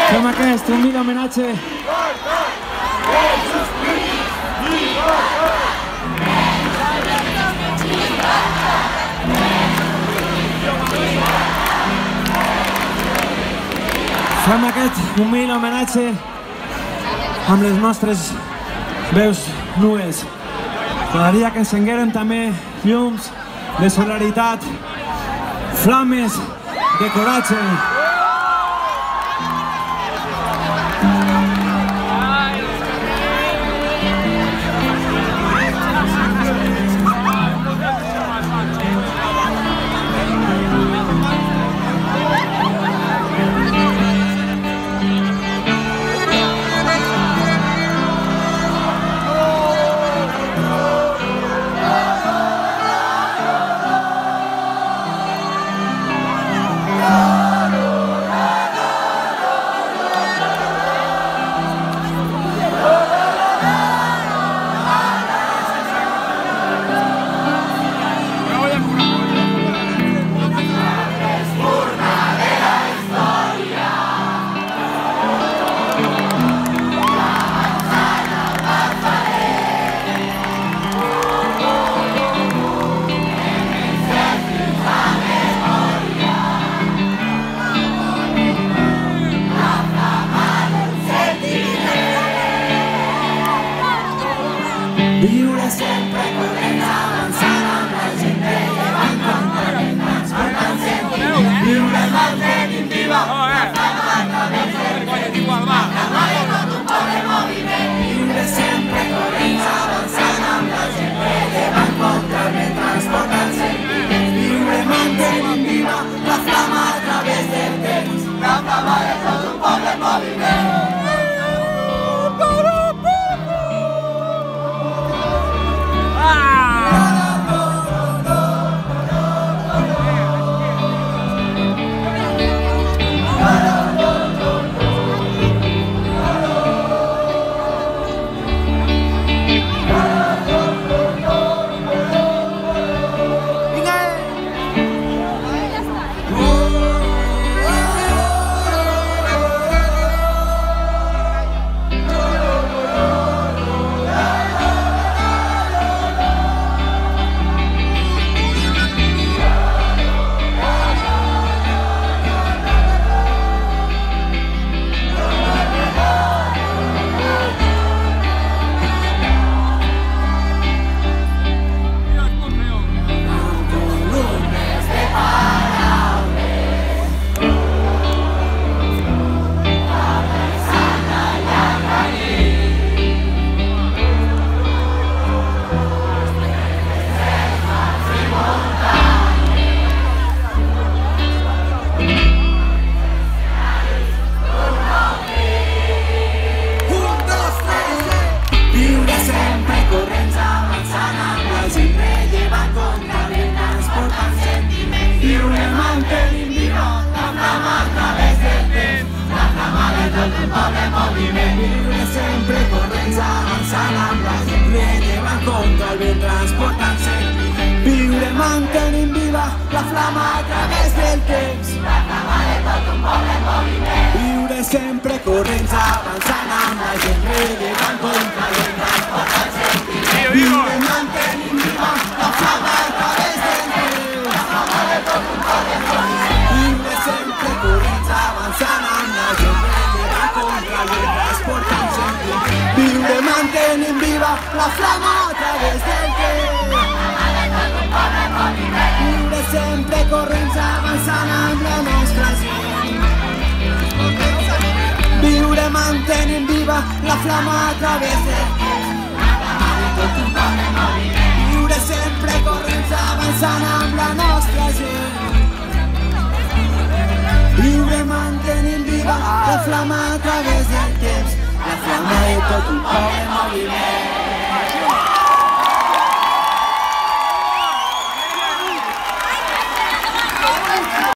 Fem aquest humil homenatge amb les nostres veus nues. M'agradaria que encenguérem també llums de solidaritat, flames de coratge. Viure sempre corrents avançant amb la gent que llevan contra transportant sentiments. Viure mantenint viva la flama a través del temps, la flama de tot un poble moviment. Viure sempre corrents avançant amb la gent que llevan contra transportant sentiments. Viure mantenint viva la flama a través del temps, la flama de tot un poble moviment. Viure sempre corrents avançant amb la gent rellevant contra el vent transportant sentiments. Viure mantenint viva la flama a través del temps, la flama de tot un poble en moviment. Viure sempre corrents avançant amb la gent rellevant contra el vent transportant sentiments. Viure mantenint viva la flama a través del temps, la flama de tot un poble en moviment. Viure sempre corrents avançant amb la gent rellevant contra el vent transportant sentiments. Viure mantenint viva la flama a través del temps, la flama de tot un poble en moviment. Viure sempre corrents avançant amb la nostra gent. Viure mantenint viva la flama a través del temps, la flama de tot un poble en moviment. Viure sempre corrents avançant amb la nostra gent. Viure mantenint viva la flama a través del temps, la flama de tot un poble en moviment.